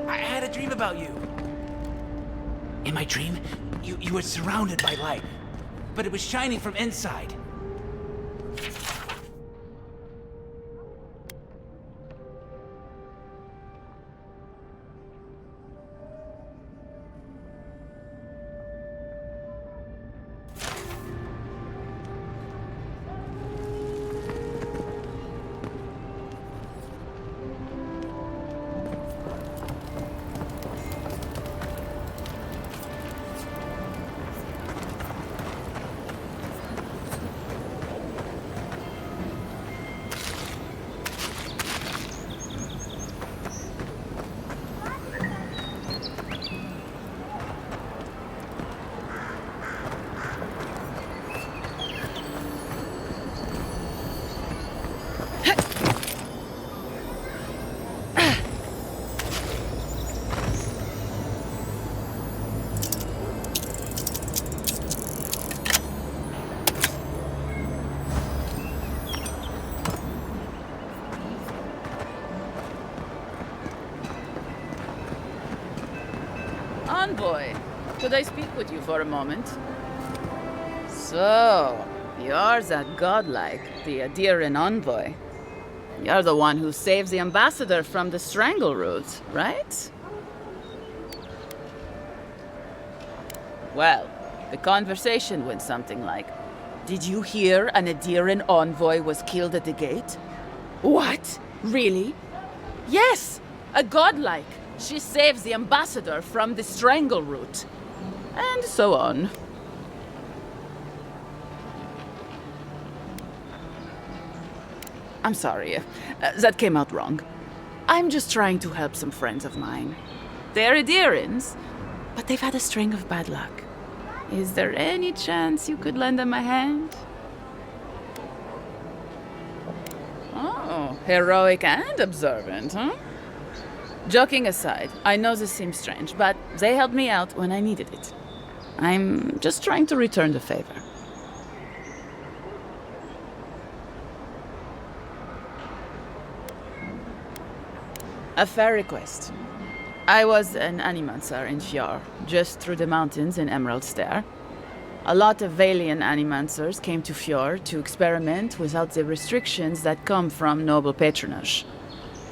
I had a dream about you. In my dream, you were surrounded by light, but it was shining from inside. Envoy, could I speak with you for a moment? So, you're that godlike, the Adiran envoy. You're the one who saves the ambassador from the strangle root, right? Well, the conversation went something like, "Did you hear an Adiran envoy was killed at the gate?" "What? Really?" "Yes! A godlike! She saves the ambassador from the strangle root." And so on. I'm sorry. That came out wrong. I'm just trying to help some friends of mine. They're Adirans, but they've had a string of bad luck. Is there any chance you could lend them a hand? Oh, heroic and observant, huh? Joking aside, I know this seems strange, but they helped me out when I needed it. I'm just trying to return the favor. A fair request. I was an animancer in Fjord, just through the mountains in Emerald Stair. A lot of Valian animancers came to Fjord to experiment without the restrictions that come from noble patronage.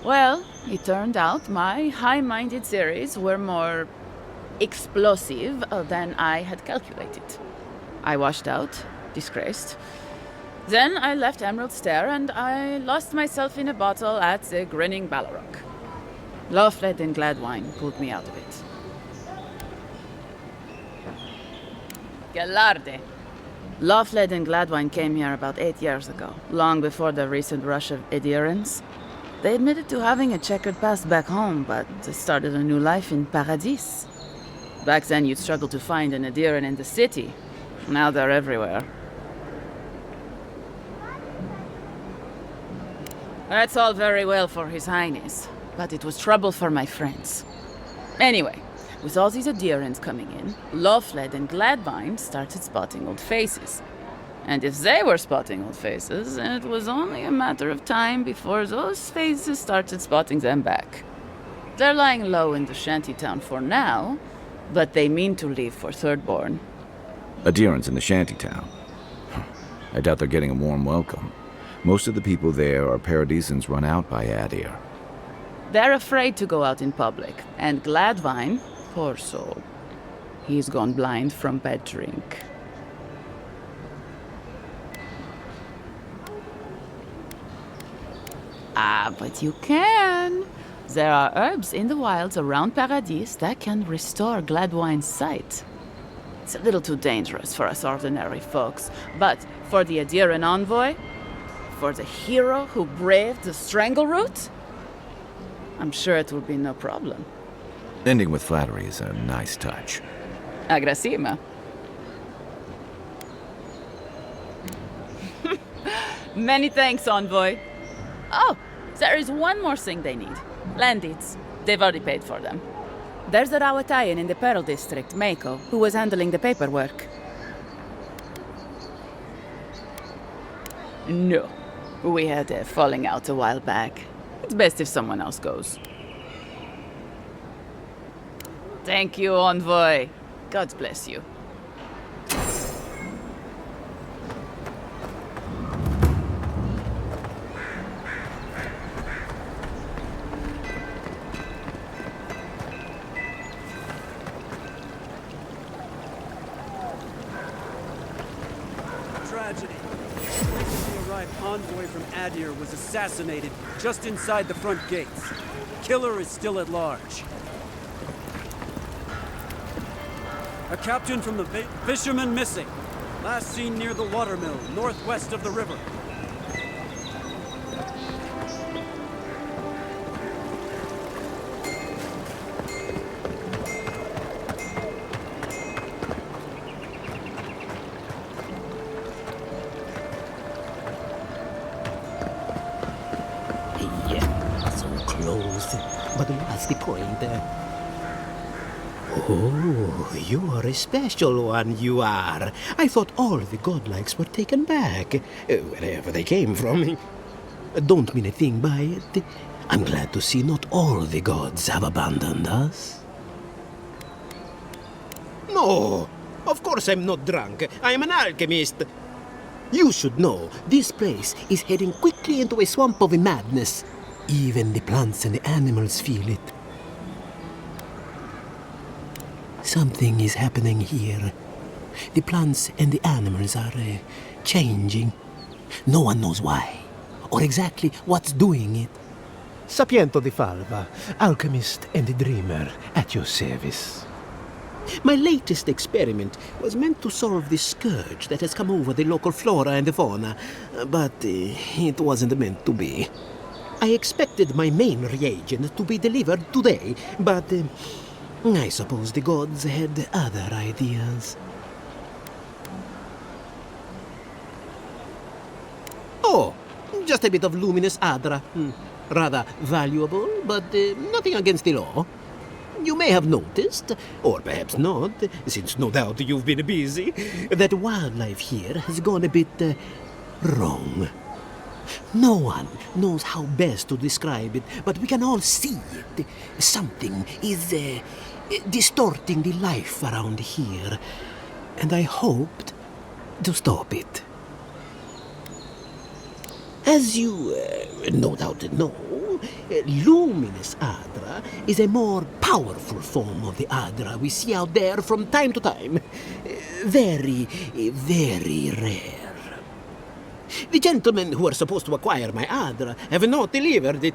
Well, it turned out my high-minded theories were more explosive than I had calculated. I washed out, disgraced. Then I left Emerald Stair and I lost myself in a bottle at the Grinning Ballarok. Lofled and Gladwine pulled me out of it. Galarde. Lofled and Gladwine came here about 8 years ago, long before the recent rush of adherents. They admitted to having a checkered past back home, but they started a new life in Paradis. Back then, you'd struggle to find an adherent in the city. Now they're everywhere. That's all very well for His Highness, but it was trouble for my friends. Anyway, with all these adherents coming in, Lofled and Gladwine started spotting old faces. And if they were spotting old faces, it was only a matter of time before those faces started spotting them back. They're lying low in the shantytown for now, but they mean to leave for Thirdborn. Adherents in the shantytown? I doubt they're getting a warm welcome. Most of the people there are Paradisans run out by Adir. They're afraid to go out in public, and Gladwine, poor soul, he's gone blind from bad drink. Ah, but you can. There are herbs in the wilds around Paradis that can restore Gladwine's sight. It's a little too dangerous for us ordinary folks, but for the Adiran envoy, for the hero who braved the strangle route, I'm sure it will be no problem. Ending with flattery is a nice touch. Agrasima. Many thanks, envoy. Oh, there is one more thing they need. Land deeds. They've already paid for them. There's a Rawatayan in the Pearl District, Mako, who was handling the paperwork. No. We had a falling out a while back. It's best if someone else goes. Thank you, envoy. God bless you. Tragedy. Recently arrived envoy from Adir was assassinated just inside the front gates. Killer is still at large. A captain from the fishermen missing. Last seen near the watermill, northwest of the river. Yeah, so close. But what's the point? Oh, you are a special one, you are. I thought all the godlikes were taken back, wherever they came from. Don't mean a thing by it. I'm glad to see not all the gods have abandoned us. No, of course I'm not drunk. I'm an alchemist. You should know, this place is heading quickly into a swamp of madness. Even the plants and the animals feel it. Something is happening here. The plants and the animals are changing. No one knows why, or exactly what's doing it. Sapiento di Falva, alchemist and dreamer, at your service. My latest experiment was meant to solve the scourge that has come over the local flora and fauna, but it wasn't meant to be. I expected my main reagent to be delivered today, but I suppose the gods had other ideas. Oh, just a bit of luminous adra. Rather valuable, but nothing against the law. You may have noticed, or perhaps not, since no doubt you've been busy, that wildlife here has gone a bit wrong. No one knows how best to describe it, but we can all see it. Something is distorting the life around here, and I hoped to stop it. As you no doubt know, luminous Adra is a more powerful form of the Adra we see out there from time to time. Very, very rare. The gentlemen who are supposed to acquire my Adra have not delivered it,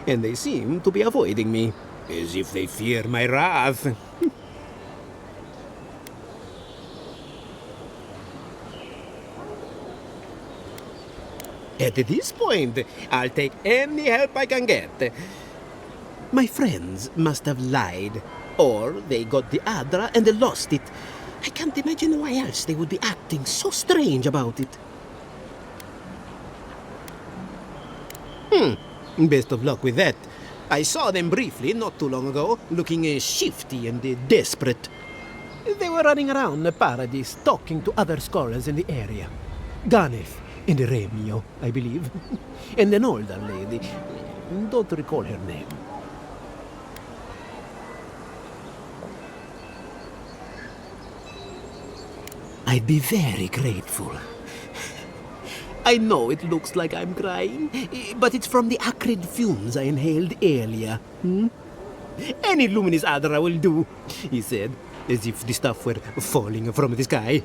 and they seem to be avoiding me, as if they fear my wrath. At this point, I'll take any help I can get. My friends must have lied, or they got the Adra and they lost it. I can't imagine why else they would be acting so strange about it. Best of luck with that. I saw them briefly not too long ago, looking shifty and desperate. They were running around the paradise talking to other scholars in the area. Ganef and Remio, I believe. And an older lady. Don't recall her name. I'd be very grateful. I know it looks like I'm crying, but it's from the acrid fumes I inhaled earlier. Any luminous Adra will do, he said, as if the stuff were falling from the sky.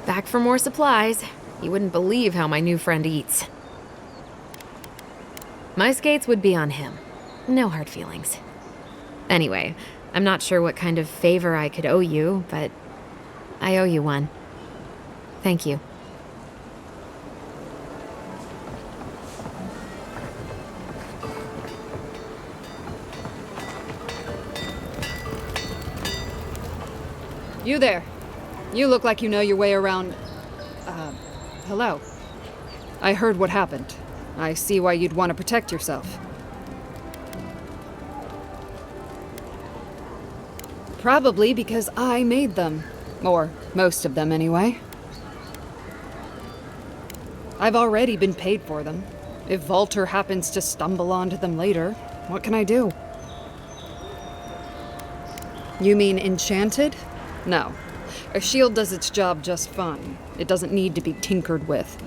Back for more supplies. You wouldn't believe how my new friend eats. My skates would be on him. No hard feelings. Anyway, I'm not sure what kind of favor I could owe you, but I owe you one. Thank you. You there. You look like you know your way around... hello. I heard what happened. I see why you'd want to protect yourself. Probably because I made them. Or most of them, anyway. I've already been paid for them. If Volter happens to stumble onto them later, what can I do? You mean enchanted? No. A shield does its job just fine. It doesn't need to be tinkered with.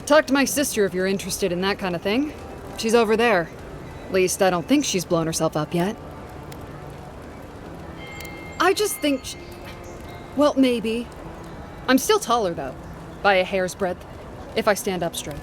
Talk to my sister if you're interested in that kind of thing. She's over there. At least I don't think she's blown herself up yet. I just think well, maybe. I'm still taller, though. By a hair's breadth. If I stand up straight.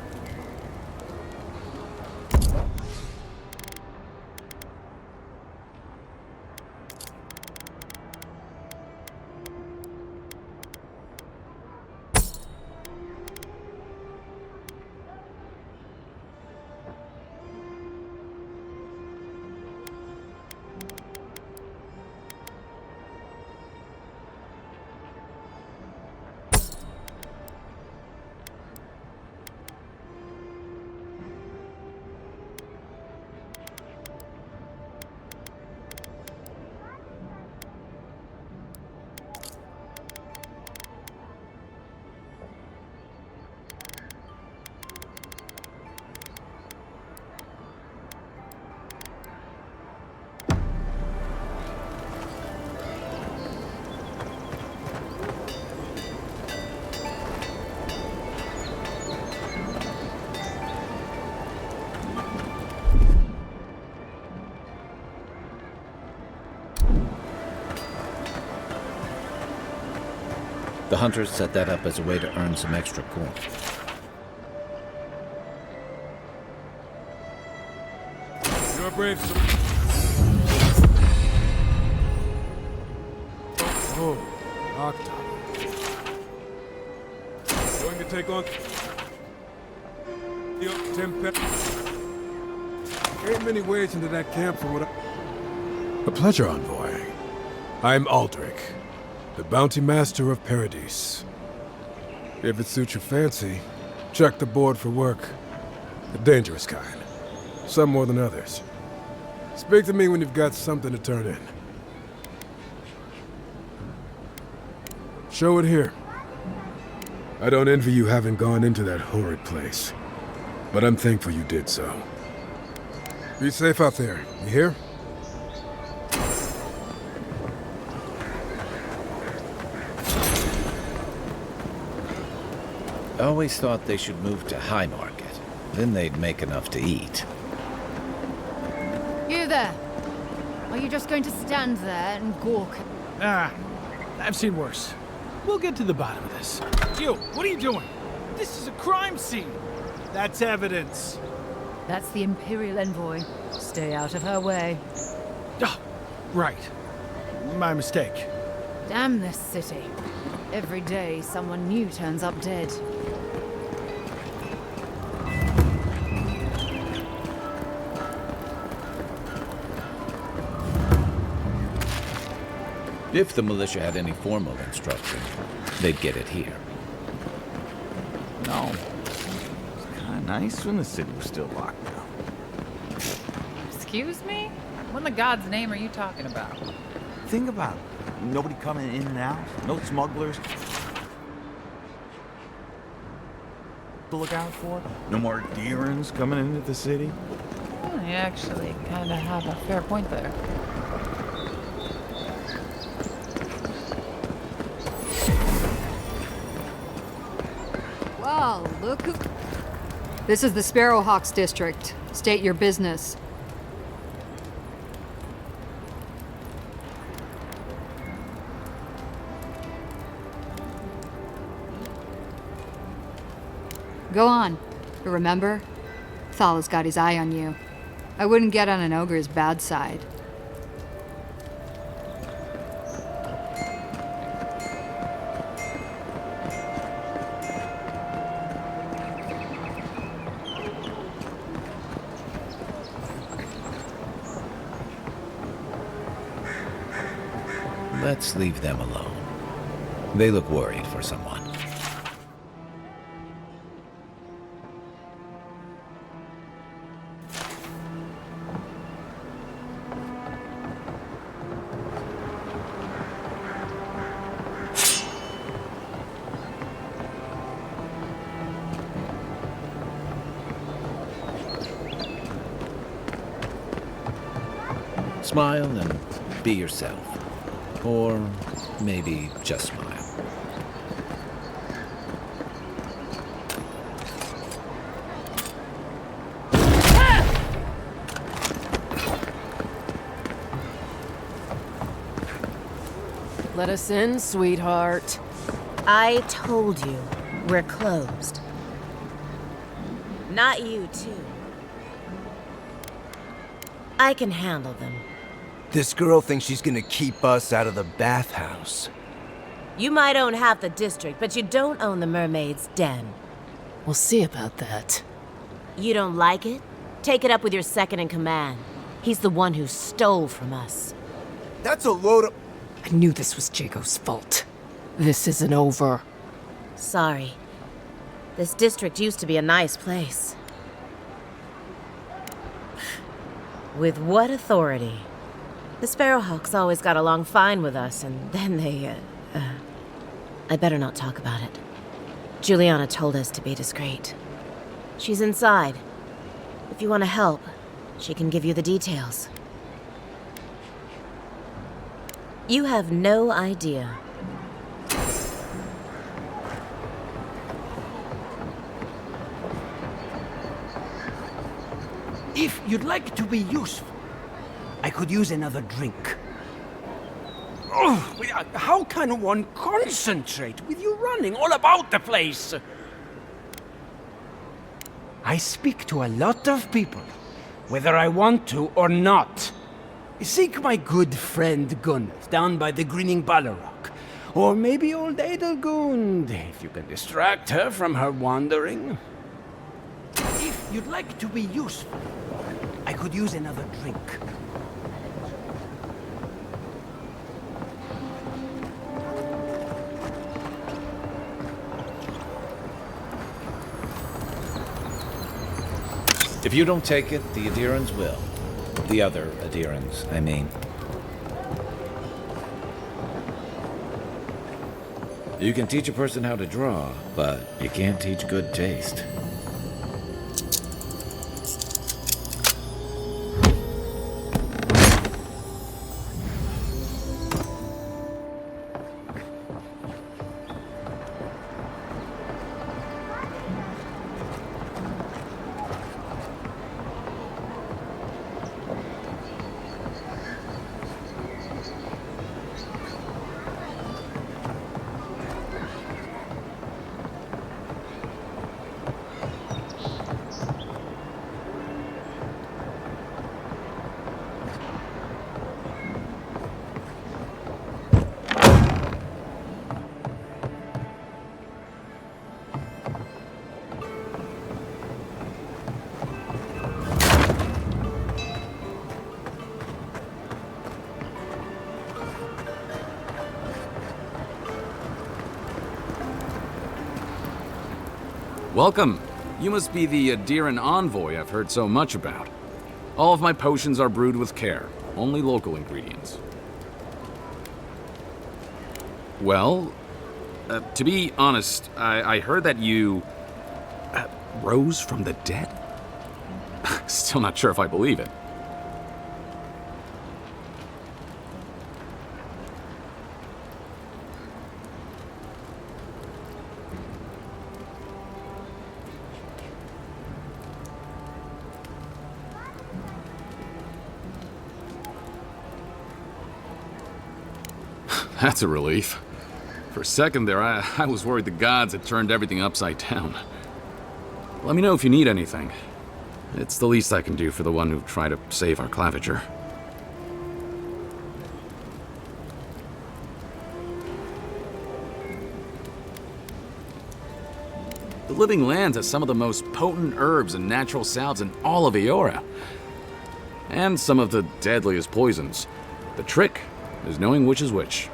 The hunters set that up as a way to earn some extra coin. You're brave. Oh, Arctis. Going to take on the Tempest. Ain't many ways into that camp for what A pleasure, envoy. I'm Aldrich, the bounty master of Paradise. If it suits your fancy, check the board for work. The dangerous kind. Some more than others. Speak to me when you've got something to turn in. Show it here. I don't envy you having gone into that horrid place, but I'm thankful you did so. Be safe out there, you hear? I always thought they should move to High Market. Then they'd make enough to eat. You there? Are you just going to stand there and gawk? Ah, I've seen worse. We'll get to the bottom of this. You, what are you doing? This is a crime scene. That's evidence. That's the Imperial Envoy. Stay out of her way. Ah, right. My mistake. Damn this city. Every day someone new turns up dead. If the militia had any formal instruction, they'd get it here. No. It's kind of nice when the city was still locked down. Excuse me? What in the God's name are you talking about? Think about it. Nobody coming in and out. No smugglers to look out for. No more deerins coming into the city. Well, you actually kind of have a fair point there. Wow, look who... This is the Sparrowhawks district. State your business. Go on. But remember, Thal's got his eye on you. I wouldn't get on an ogre's bad side. Let's leave them alone. They look worried for someone. Smile and be yourself. Or maybe just smile. Let us in, sweetheart. I told you, we're closed. Not you, too. I can handle them. This girl thinks she's gonna keep us out of the bathhouse. You might own half the district, but you don't own the mermaid's den. We'll see about that. You don't like it? Take it up with your second in command. He's the one who stole from us. That's a load of... I knew this was Jago's fault. This isn't over. Sorry. This district used to be a nice place. With what authority? The Sparrowhawks always got along fine with us, and then they, I better not talk about it. Juliana told us to be discreet. She's inside. If you want to help, she can give you the details. You have no idea. If you'd like to be useful, I could use another drink. Oh, how can one concentrate with you running all about the place? I speak to a lot of people, whether I want to or not. Seek my good friend Gunneth down by the grinning Balrog. Or maybe old Adelgund, if you can distract her from her wandering. If you'd like to be useful, I could use another drink. If you don't take it, the Adirans will. The other Adirans, I mean. You can teach a person how to draw, but you can't teach good taste. Welcome. You must be the Adiran envoy I've heard so much about. All of my potions are brewed with care, only local ingredients. Well, to be honest, I heard that you rose from the dead? Still not sure if I believe it. That's a relief. For a second there, I was worried the gods had turned everything upside down. Let me know if you need anything. It's the least I can do for the one who tried to save our claviger. The Living Lands has some of the most potent herbs and natural salves in all of AORUS. And some of the deadliest poisons. The trick is knowing which is which.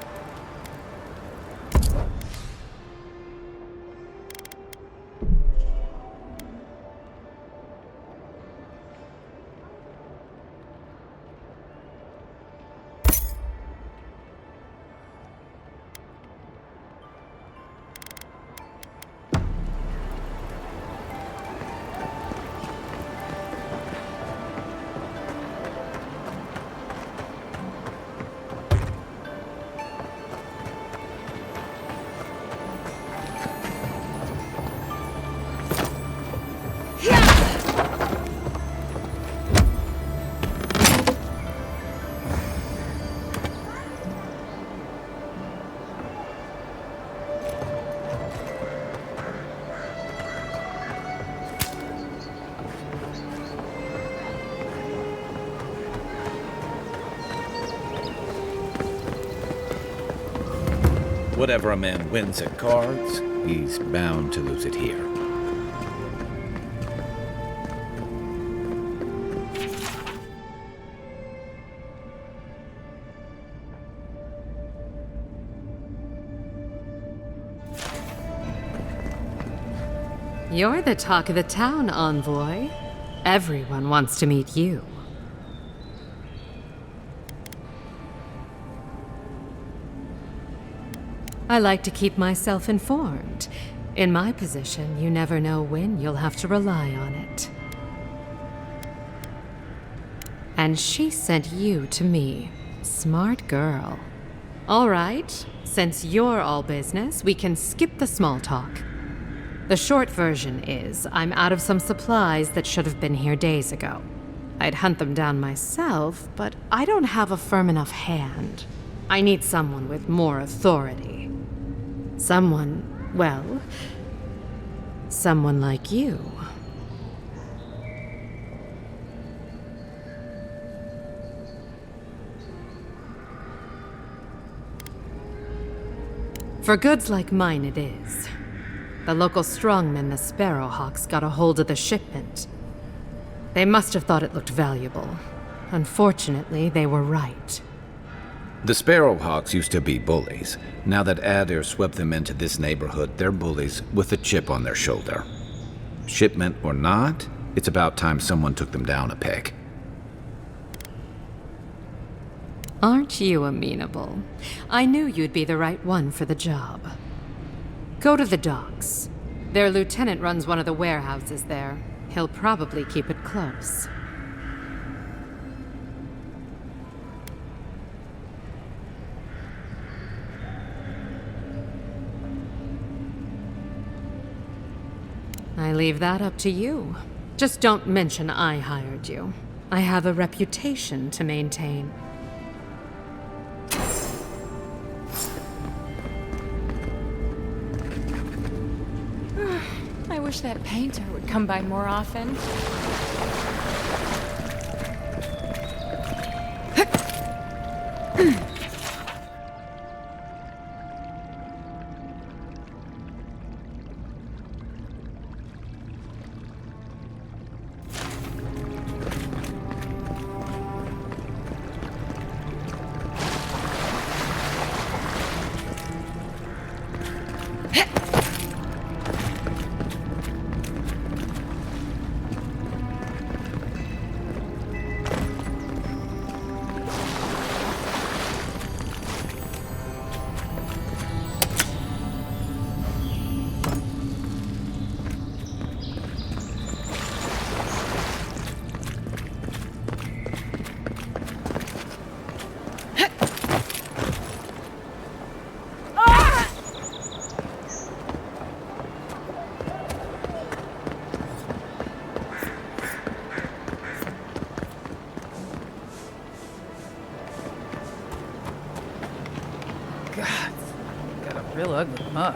Whatever a man wins at cards, he's bound to lose it here. You're the talk of the town, Envoy. Everyone wants to meet you. I like to keep myself informed. In my position, you never know when you'll have to rely on it. And she sent you to me. Smart girl. All right, since you're all business, we can skip the small talk. The short version is, I'm out of some supplies that should have been here days ago. I'd hunt them down myself, but I don't have a firm enough hand. I need someone with more authority. Someone, well, someone like you. For goods like mine it is. The local strongmen, the Sparrowhawks, got a hold of the shipment. They must have thought it looked valuable. Unfortunately, they were right. The Sparrowhawks used to be bullies. Now that Adair swept them into this neighborhood, they're bullies with a chip on their shoulder. Shipment or not, it's about time someone took them down a peg. Aren't you amenable? I knew you'd be the right one for the job. Go to the docks. Their lieutenant runs one of the warehouses there. He'll probably keep it close. I leave that up to you. Just don't mention I hired you. I have a reputation to maintain. I wish that painter would come by more often. Real ugly mug.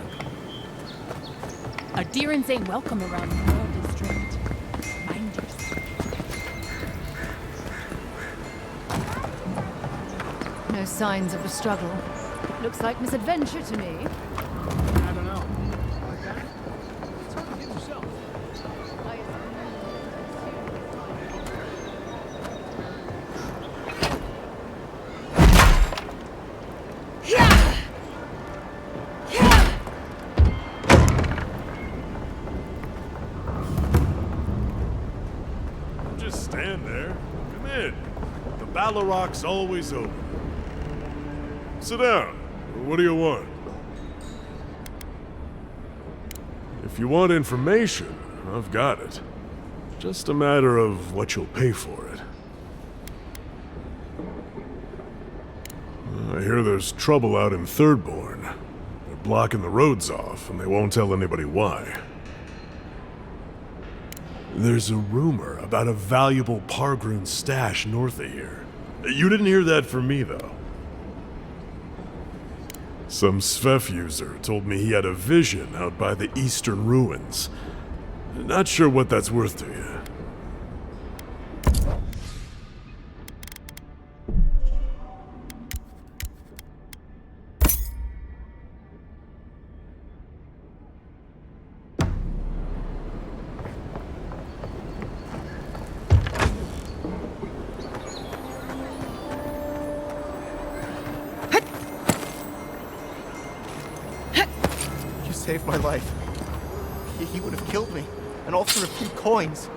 Adherents ain't welcome around the Pearl District. Mind yourself. No signs of a struggle. Looks like misadventure to me. I don't know. Like that? It's hard to get yourself. Stand there. Come in. The Ballaroc's always open. Sit down. What do you want? If you want information, I've got it. Just a matter of what you'll pay for it. I hear there's trouble out in Thirdborn. They're blocking the roads off, and they won't tell anybody why. There's a rumor about a valuable Pargroon stash north of here. You didn't hear that from me, though. Some Svef user told me he had a vision out by the eastern ruins. Not sure what that's worth to you. saved my life. He would have killed me, and all for a few coins.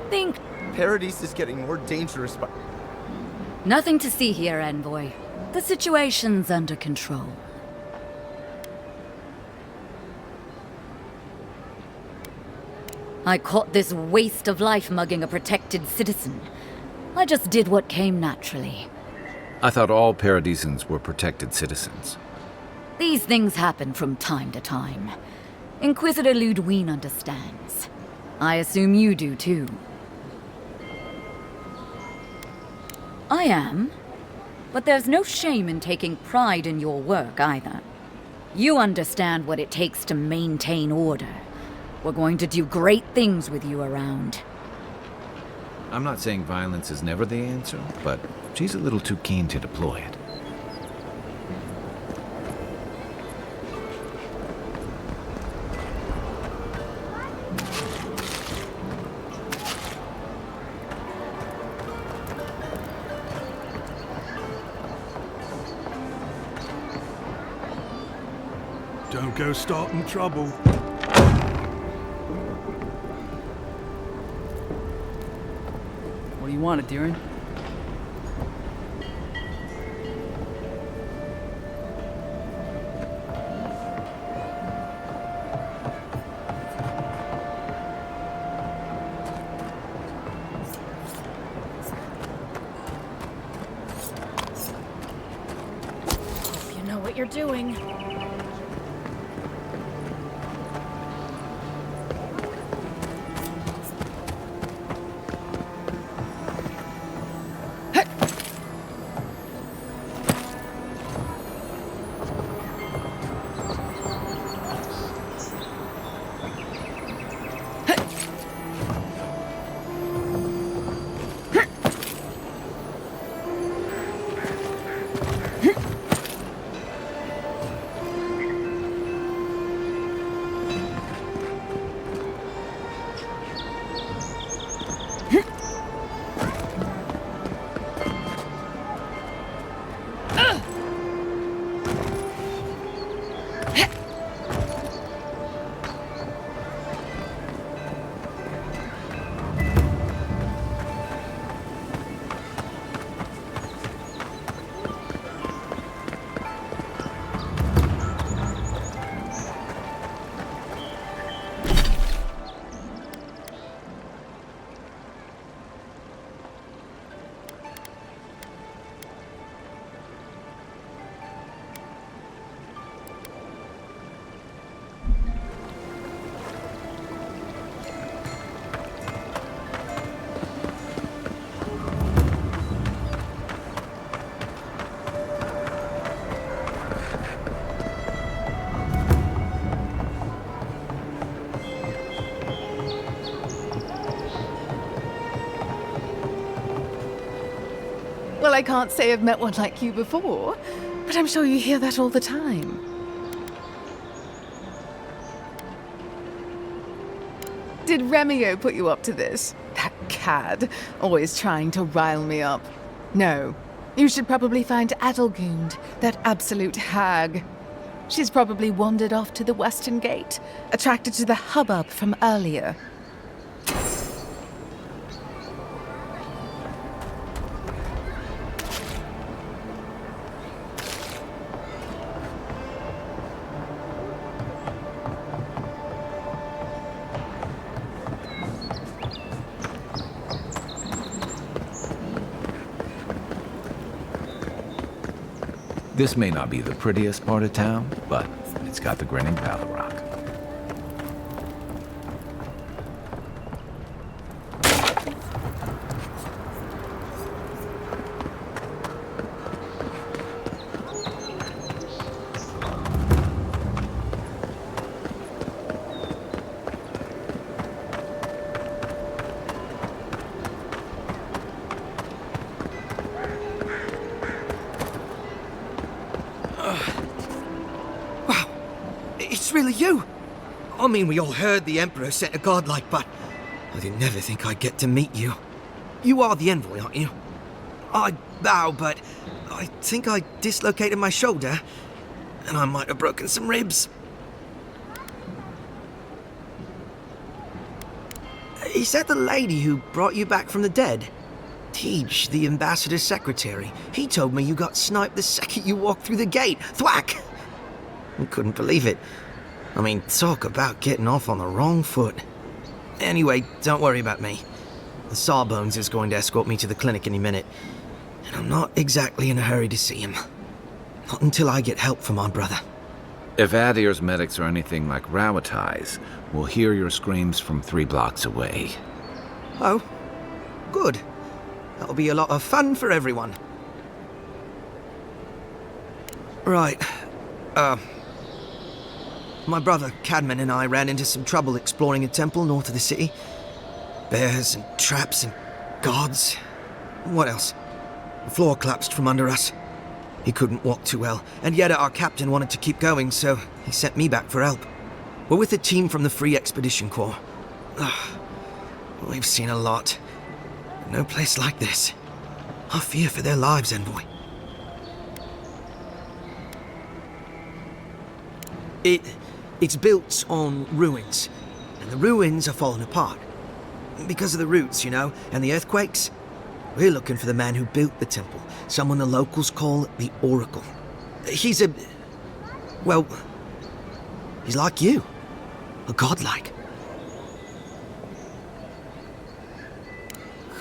Think. Paradise is getting more dangerous by... Nothing to see here, Envoy. The situation's under control. I caught this waste of life mugging a protected citizen. I just did what came naturally. I thought all Paradisans were protected citizens. These things happen from time to time. Inquisitor Ludwine understands. I assume you do too. I am. But there's no shame in taking pride in your work either. You understand what it takes to maintain order. We're going to do great things with you around. I'm not saying violence is never the answer, but she's a little too keen to deploy it. Don't go starting trouble. What do you want, Deeren? Hope you know what you're doing. Well, I can't say I've met one like you before, but I'm sure you hear that all the time. Did Remio put you up to this? That cad, always trying to rile me up. No, you should probably find Adelgund, that absolute hag. She's probably wandered off to the Western Gate, attracted to the hubbub from earlier. This may not be the prettiest part of town, but it's got the grinning Battle Rock. It's really you! I mean, we all heard the Emperor sent a godlike, but I didn't never think I'd get to meet you. You are the envoy, aren't you? I bow, but I think I dislocated my shoulder, and I might have broken some ribs. Is that the lady who brought you back from the dead? Tej, the ambassador's secretary. He told me you got sniped the second you walked through the gate. Thwack! I couldn't believe it. I mean, talk about getting off on the wrong foot. Anyway, don't worry about me. The Sawbones is going to escort me to the clinic any minute. And I'm not exactly in a hurry to see him. Not until I get help from my brother. If Adir's medics are anything like Rawatais, we'll hear your screams from 3 blocks away. Oh, good. That'll be a lot of fun for everyone. Right. My brother, Cadman, and I ran into some trouble exploring a temple north of the city. Bears and traps and guards. What else? The floor collapsed from under us. He couldn't walk too well, and yet our captain wanted to keep going, so he sent me back for help. We're with a team from the Free Expedition Corps. We've seen a lot. No place like this. I fear for their lives, Envoy. It's built on ruins, and the ruins are falling apart. Because of the roots, you know, and the earthquakes. We're looking for the man who built the temple, someone the locals call the Oracle. He's well, he's like you. A godlike.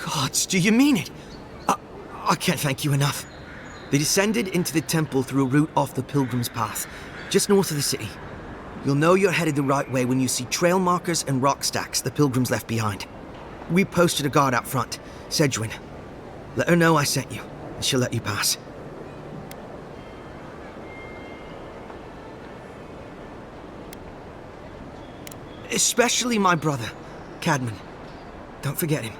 Gods, do you mean it? I can't thank you enough. They descended into the temple through a route off the Pilgrim's Path, just north of the city. You'll know you're headed the right way when you see trail markers and rock stacks the Pilgrims left behind. We posted a guard out front, Sedgwin. Let her know I sent you, and she'll let you pass. Especially my brother, Cadman. Don't forget him.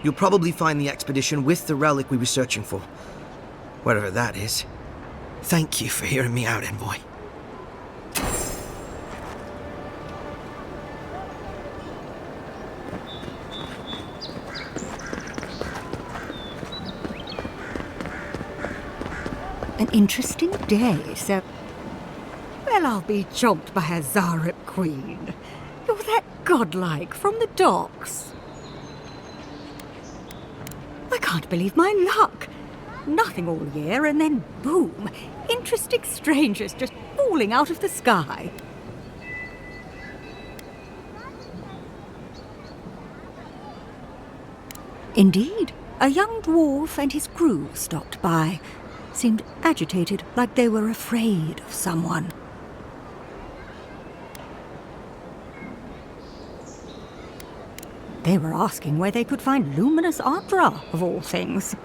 You'll probably find the expedition with the relic we were searching for. Whatever that is. Thank you for hearing me out, Envoy. An interesting day, sir. Well, I'll be chomped by a Zarep queen. You're that godlike from the docks. I can't believe my luck. Nothing all year, and then boom, interesting strangers just falling out of the sky. Indeed, a young dwarf and his crew stopped by. Seemed agitated, like they were afraid of someone. They were asking where they could find luminous Ardra, of all things.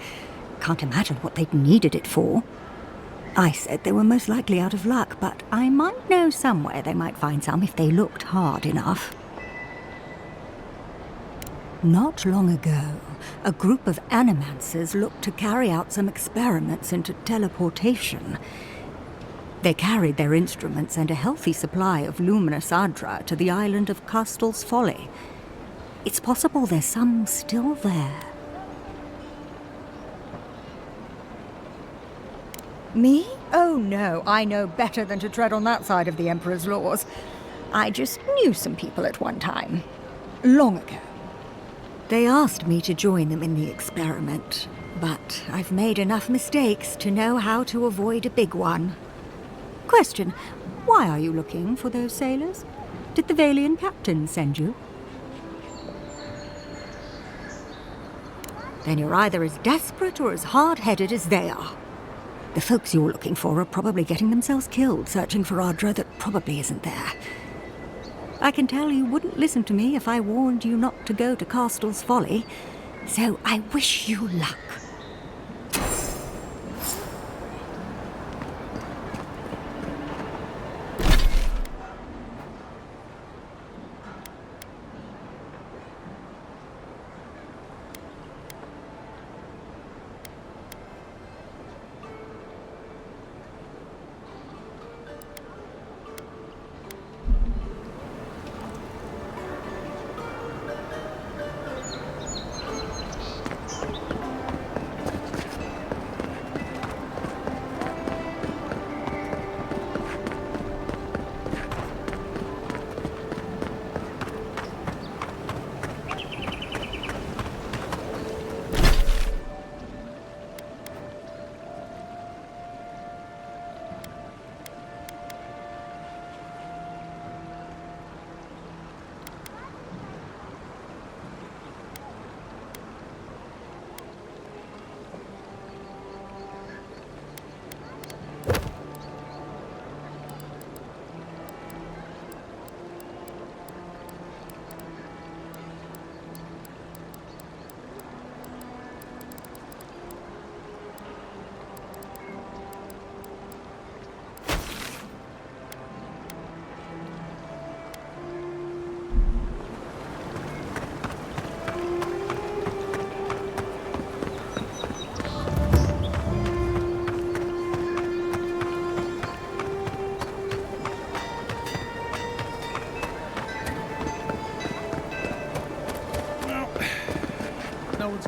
Can't imagine what they'd needed it for. I said they were most likely out of luck, but I might know somewhere they might find some if they looked hard enough. Not long ago, a group of animancers looked to carry out some experiments into teleportation. They carried their instruments and a healthy supply of luminous Ardra to the island of Castel's Folly. It's possible there's some still there. Me? Oh no, I know better than to tread on that side of the Emperor's laws. I just knew some people at one time. Long ago. They asked me to join them in the experiment, but I've made enough mistakes to know how to avoid a big one. Question, why are you looking for those sailors? Did the Valian captain send you? Then you're either as desperate or as hard-headed as they are. The folks you're looking for are probably getting themselves killed searching for Ardra that probably isn't there. I can tell you wouldn't listen to me if I warned you not to go to Castel's Folly, so I wish you luck.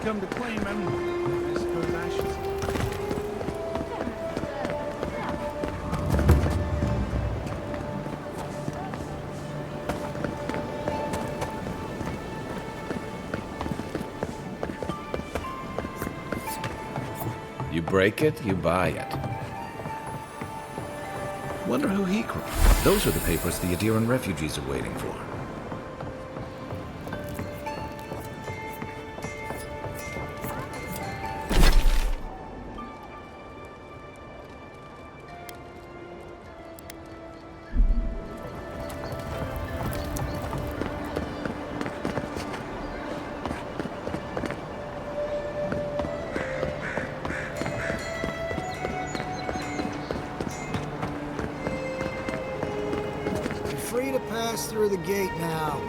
come to claim him, I suppose I should. You break it, you buy it. Wonder who he crossed. Those are the papers the Adiran refugees are waiting for. Free to pass through the gate now.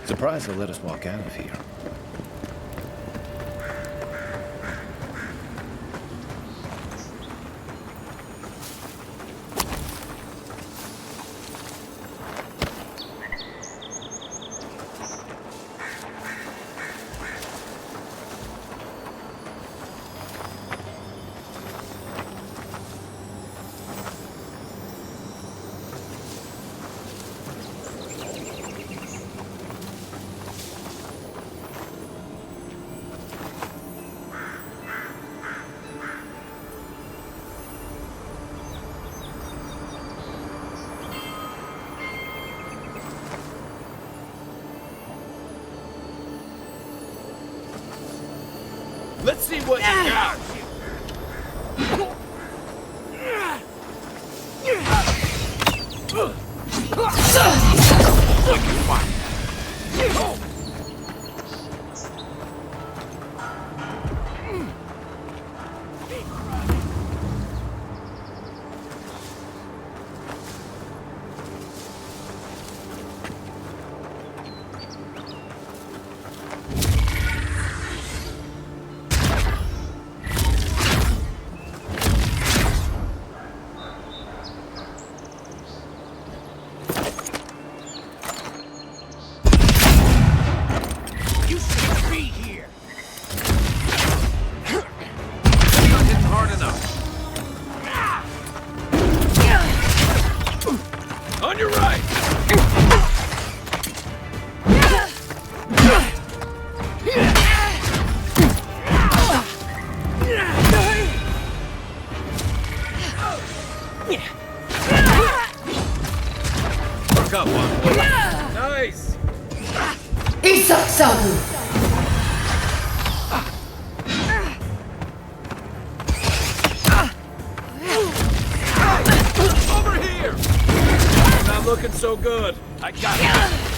Surprised they'll let us walk out of here. Let's see what you got. Nice! Over here! Not looking so good. I got it.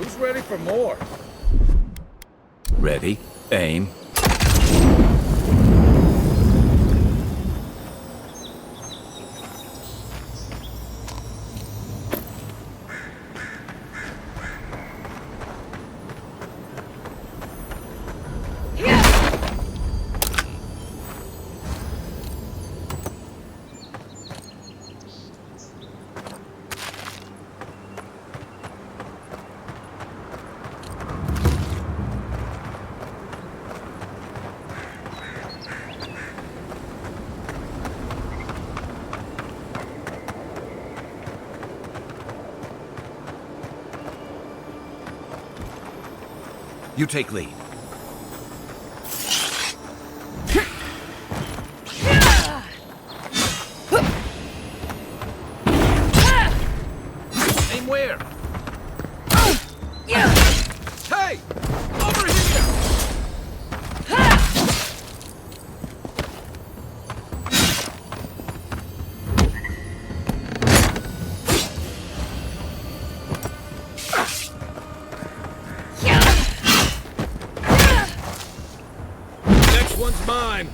Who's ready for more? Ready, aim. You take lead. Aim where? Hey! Over here! Next one's mine.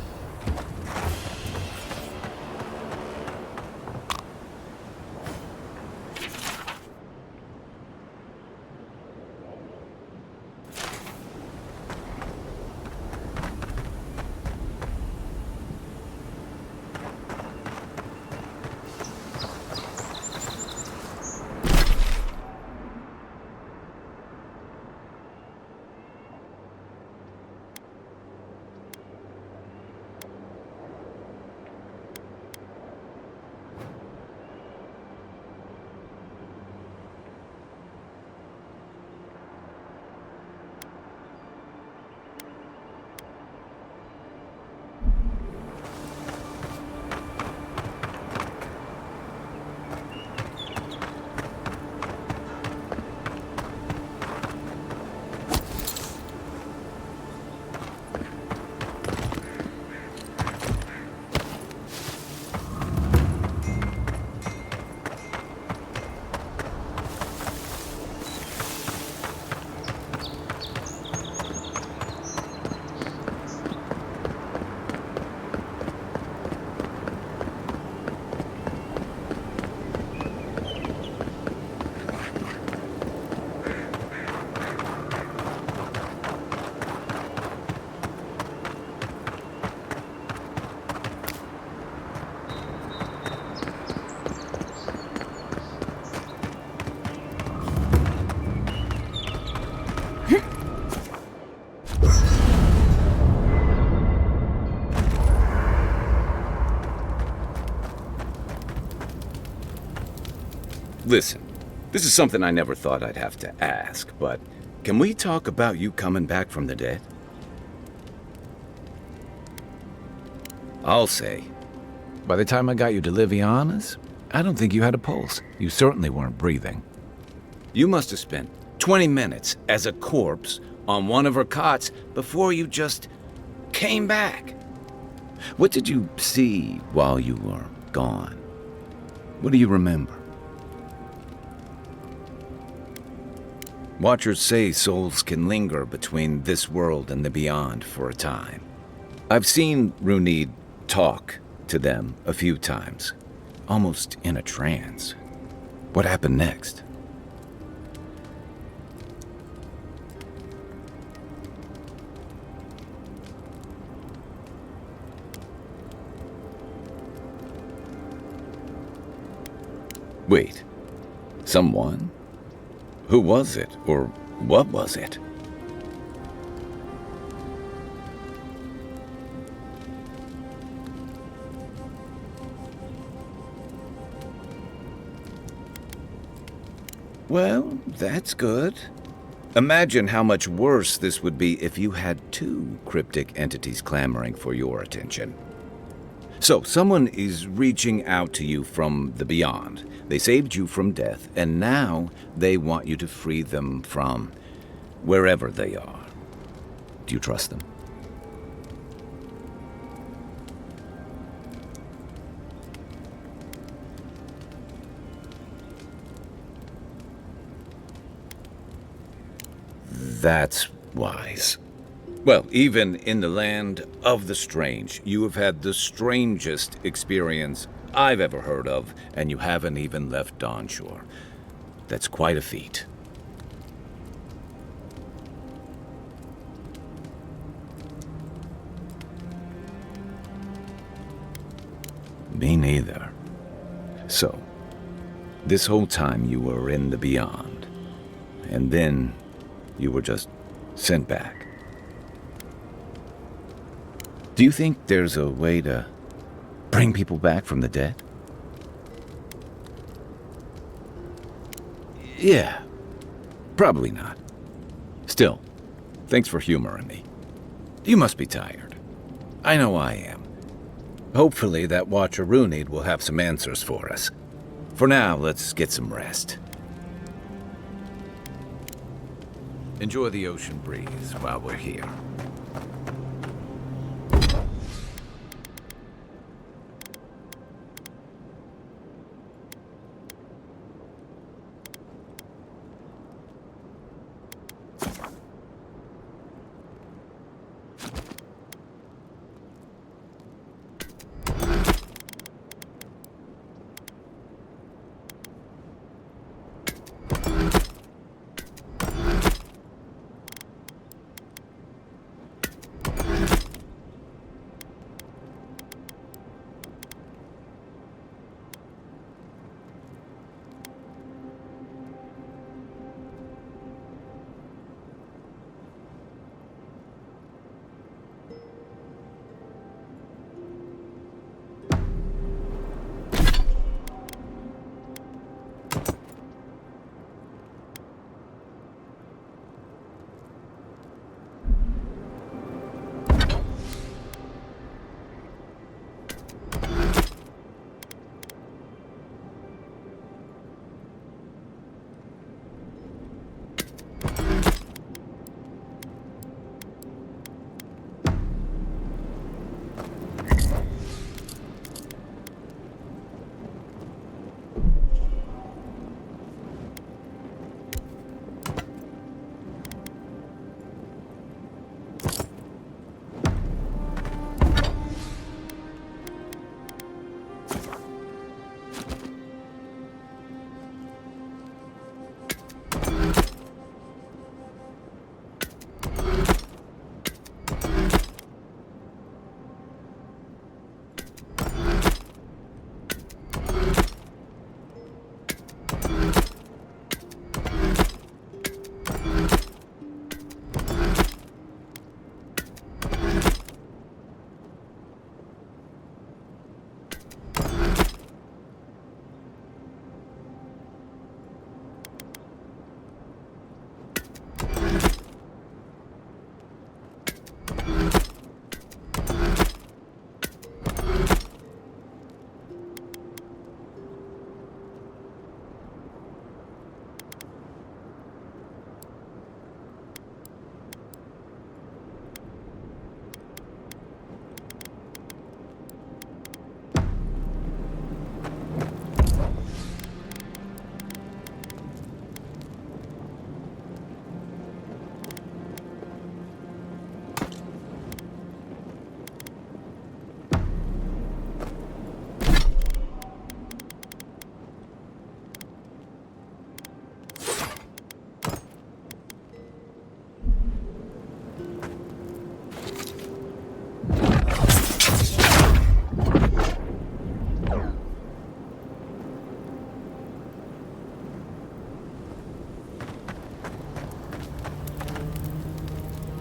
Listen, this is something I never thought I'd have to ask, but can we talk about you coming back from the dead? I'll say, by the time I got you to Liviana's, I don't think you had a pulse. You certainly weren't breathing. You must have spent 20 minutes as a corpse on one of her cots before you just came back. What did you see while you were gone? What do you remember? Watchers say souls can linger between this world and the beyond for a time. I've seen Runid talk to them a few times, almost in a trance. What happened next? Wait, someone? Who was it, or what was it? Well, that's good. Imagine how much worse this would be if you had two cryptic entities clamoring for your attention. So, someone is reaching out to you from the beyond. They saved you from death, and now they want you to free them from wherever they are. Do you trust them? That's wise. Well, even in the land of the strange, you have had the strangest experience I've ever heard of, and you haven't even left Dawnshore. That's quite a feat. Me neither. So, this whole time you were in the beyond, and then you were just sent back. Do you think there's a way to bring people back from the dead? Yeah, probably not. Still, thanks for humoring me. You must be tired. I know I am. Hopefully that Watcher Runid will have some answers for us. For now, let's get some rest. Enjoy the ocean breeze while we're here.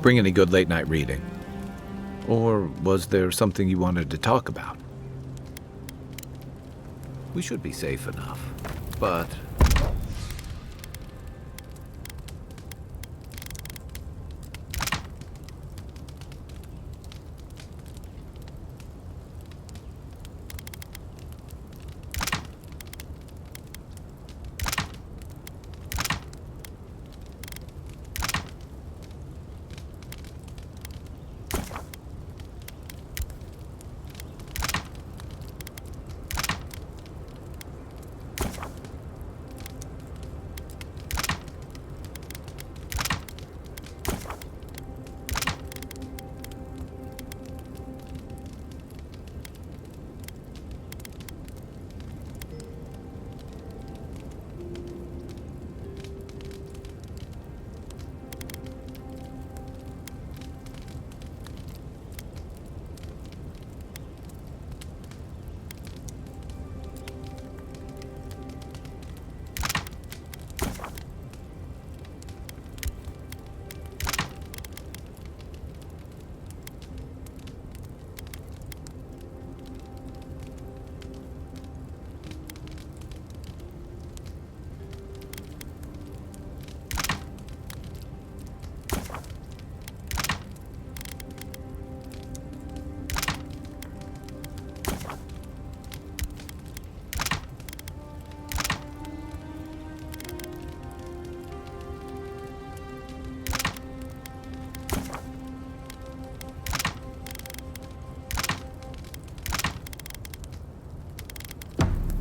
Bring any good late-night reading? Or was there something you wanted to talk about? We should be safe enough, but...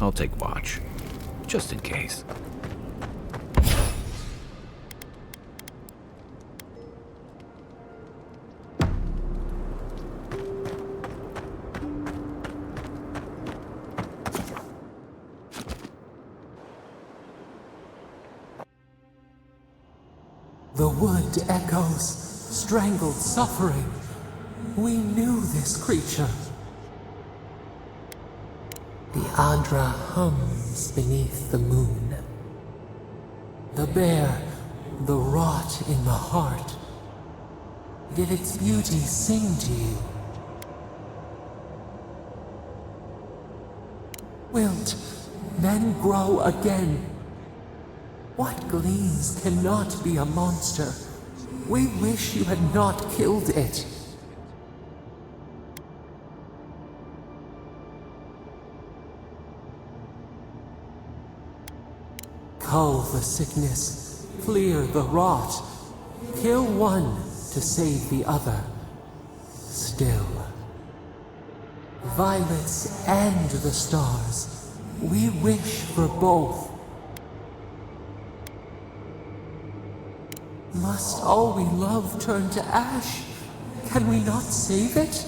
I'll take watch. Just in case. The wood echoes, strangled suffering. We knew this creature. The Adra hums beneath the moon. The bear, the rot in the heart. Did its beauty sing to you? Wilt, then grow again. What gleams cannot be a monster? We wish you had not killed it. Cull the sickness, clear the rot. Kill one to save the other. Still. Violets and the stars. We wish for both. Must all we love turn to ash? Can we not save it?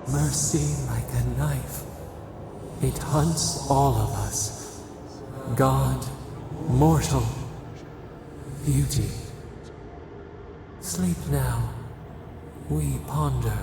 Mercy like a knife. It hunts all of us. God, mortal, beauty. Sleep now. We ponder.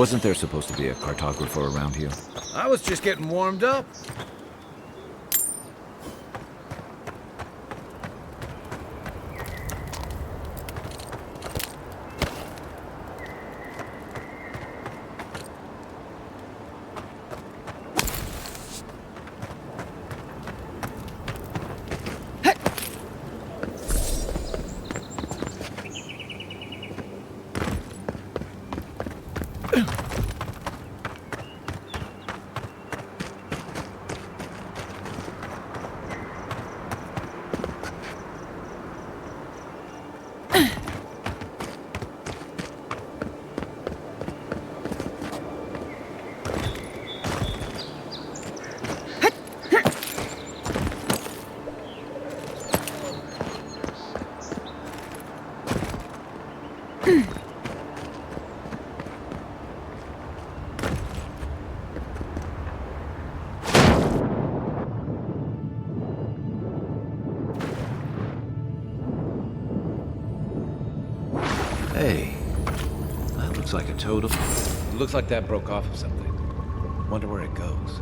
Wasn't there supposed to be a cartographer around here? I was just getting warmed up. Hey, that looks like a totem. Looks like that broke off of something. Wonder where it goes.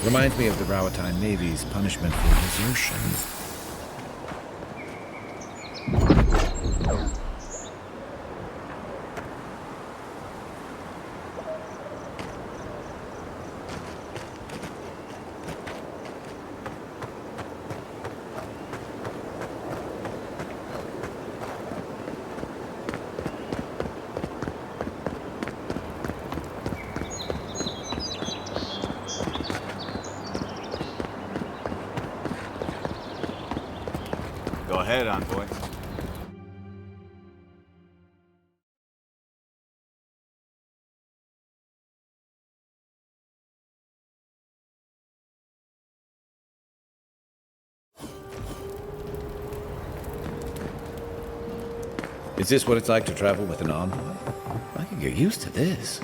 Reminds me of the Rawatine Navy's punishment for desertion. Go ahead, Envoy. Is this what it's like to travel with an envoy? I can get used to this.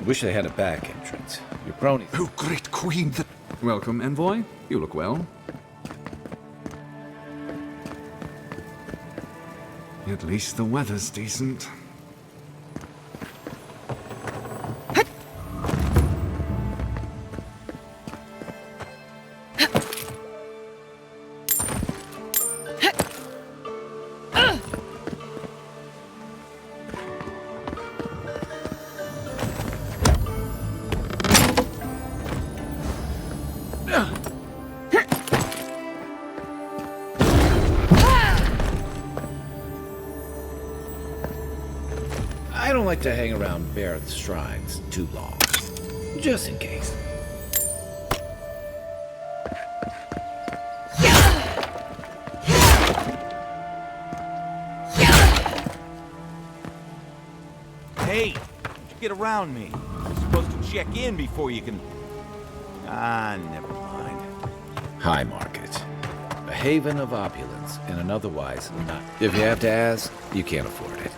Wish they had a back entrance. Your cronies. Oh, great queen, that... Welcome, Envoy. You look well. At least the weather's decent. I don't like to hang around Barrett's shrines too long. Just in case. Hey, you get around me. You're supposed to check in before you can... Ah, never mind. High Market. A haven of opulence in an otherwise not... If you have to ask, you can't afford it.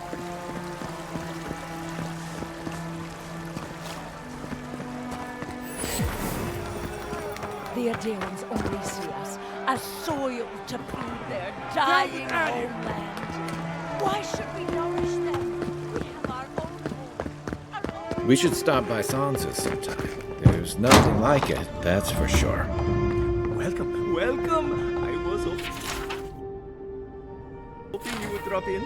The Adirans only see us as soil to feed their dying homeland. Why should we nourish them? We have our own home. We should stop by Sansa's sometime. There's nothing like it, that's for sure. Welcome, welcome. I was hoping you would drop in.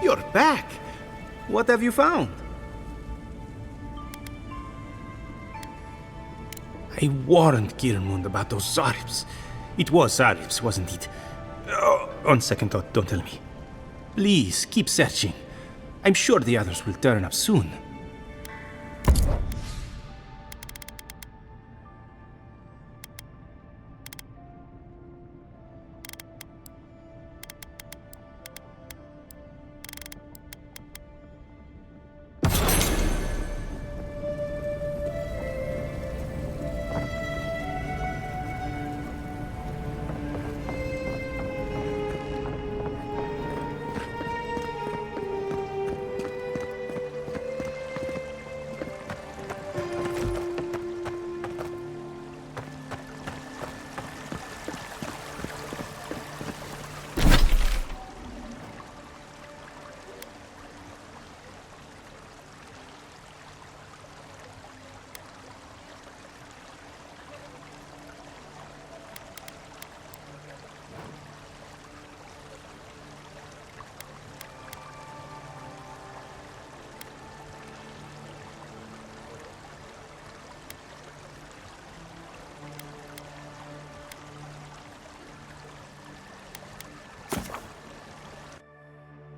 You're back. What have you found? I warned Kirmund about those Zaribs. It was Zaribs, wasn't it? Oh, on second thought, don't tell me. Please, keep searching. I'm sure the others will turn up soon.